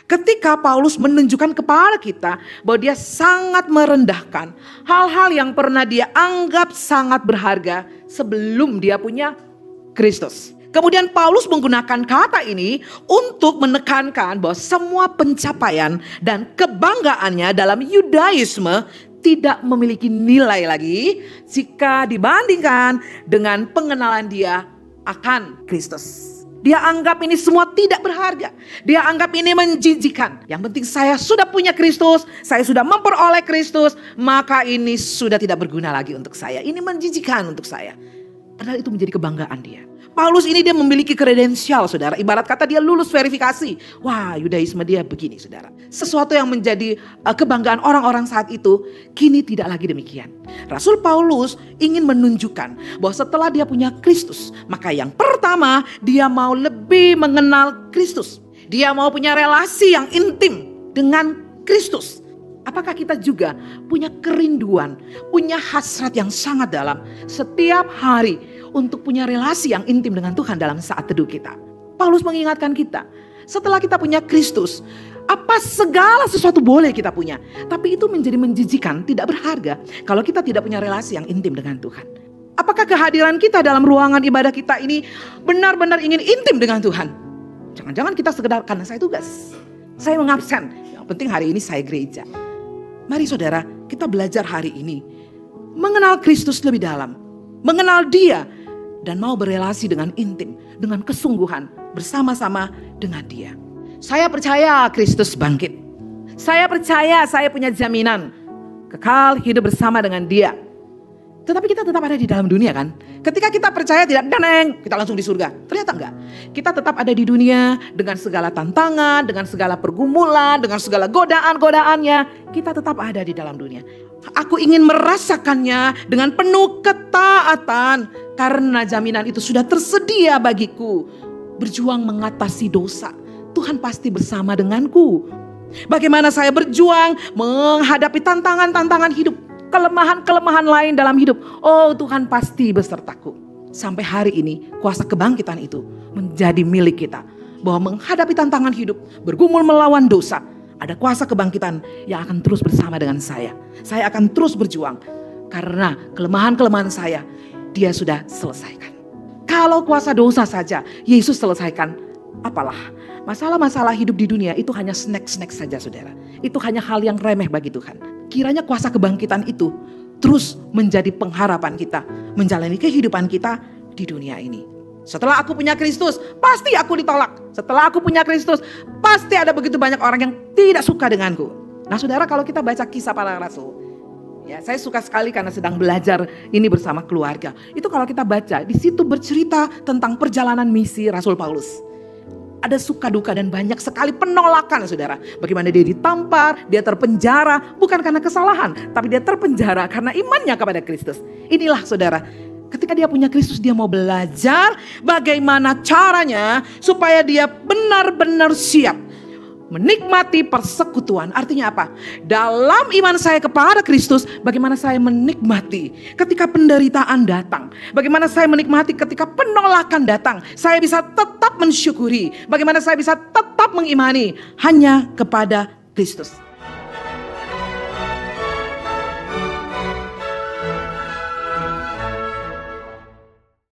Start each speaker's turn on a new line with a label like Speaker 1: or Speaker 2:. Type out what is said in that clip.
Speaker 1: Ketika Paulus menunjukkan kepada kita bahwa dia sangat merendahkan hal-hal yang pernah dia anggap sangat berharga sebelum dia punya Kristus. Kemudian Paulus menggunakan kata ini untuk menekankan bahwa semua pencapaian dan kebanggaannya dalam Yudaisme tidak memiliki nilai lagi jika dibandingkan dengan pengenalan dia akan Kristus. Dia anggap ini semua tidak berharga. Dia anggap ini menjijikan. Yang penting saya sudah punya Kristus, saya sudah memperoleh Kristus, maka ini sudah tidak berguna lagi untuk saya. Ini menjijikan untuk saya. Padahal itu menjadi kebanggaan dia. Paulus ini dia memiliki kredensial, saudara. Ibarat kata dia lulus verifikasi. Wah, Yudaisme dia begini, saudara. Sesuatu yang menjadi kebanggaan orang-orang saat itu, kini tidak lagi demikian. Rasul Paulus ingin menunjukkan bahwa setelah dia punya Kristus, maka yang pertama dia mau lebih mengenal Kristus. Dia mau punya relasi yang intim dengan Kristus. Apakah kita juga punya kerinduan, punya hasrat yang sangat dalam setiap hari untuk punya relasi yang intim dengan Tuhan dalam saat teduh kita? Paulus mengingatkan kita, setelah kita punya Kristus, apa segala sesuatu boleh kita punya, tapi itu menjadi menjijikan, tidak berharga kalau kita tidak punya relasi yang intim dengan Tuhan. Apakah kehadiran kita dalam ruangan ibadah kita ini benar-benar ingin intim dengan Tuhan? Jangan-jangan kita sekedar karena saya tugas, saya mengabsen, yang penting hari ini saya gereja. Mari saudara, kita belajar hari ini mengenal Kristus lebih dalam, mengenal Dia, dan mau berelasi dengan intim, dengan kesungguhan bersama-sama dengan Dia. Saya percaya Kristus bangkit. Saya percaya saya punya jaminan kekal hidup bersama dengan Dia. Tetapi kita tetap ada di dalam dunia kan? Ketika kita percaya tidak daneng, kita langsung di surga. Ternyata enggak. Kita tetap ada di dunia dengan segala tantangan, dengan segala pergumulan, dengan segala godaan-godaannya. Kita tetap ada di dalam dunia. Aku ingin merasakannya dengan penuh ketaatan. Karena jaminan itu sudah tersedia bagiku. Berjuang mengatasi dosa. Tuhan pasti bersama denganku. Bagaimana saya berjuang menghadapi tantangan-tantangan hidup. Kelemahan-kelemahan lain dalam hidup. Oh, Tuhan pasti besertaku. Sampai hari ini kuasa kebangkitan itu menjadi milik kita. Bahwa menghadapi tantangan hidup, bergumul melawan dosa, ada kuasa kebangkitan yang akan terus bersama dengan saya. Saya akan terus berjuang. Karena kelemahan-kelemahan saya, Dia sudah selesaikan. Kalau kuasa dosa saja Yesus selesaikan, apalah. Masalah-masalah hidup di dunia itu hanya snack-snack saja, saudara. Itu hanya hal yang remeh bagi Tuhan. Kiranya kuasa kebangkitan itu terus menjadi pengharapan kita menjalani kehidupan kita di dunia ini. Setelah aku punya Kristus, pasti aku ditolak. Setelah aku punya Kristus, pasti ada begitu banyak orang yang tidak suka denganku. Nah saudara, kalau kita baca kisah para rasul, ya saya suka sekali karena sedang belajar ini bersama keluarga. Itu kalau kita baca, di situ bercerita tentang perjalanan misi Rasul Paulus. Ada suka duka dan banyak sekali penolakan, saudara. Bagaimana dia ditampar, dia terpenjara, bukan karena kesalahan, tapi dia terpenjara karena imannya kepada Kristus. Inilah saudara, ketika dia punya Kristus, dia mau belajar bagaimana caranya supaya dia benar-benar siap menikmati persekutuan. Artinya apa? Dalam iman saya kepada Kristus, bagaimana saya menikmati ketika penderitaan datang. Bagaimana saya menikmati ketika penolakan datang. Saya bisa tetap mensyukuri. Bagaimana saya bisa tetap mengimani hanya kepada Kristus.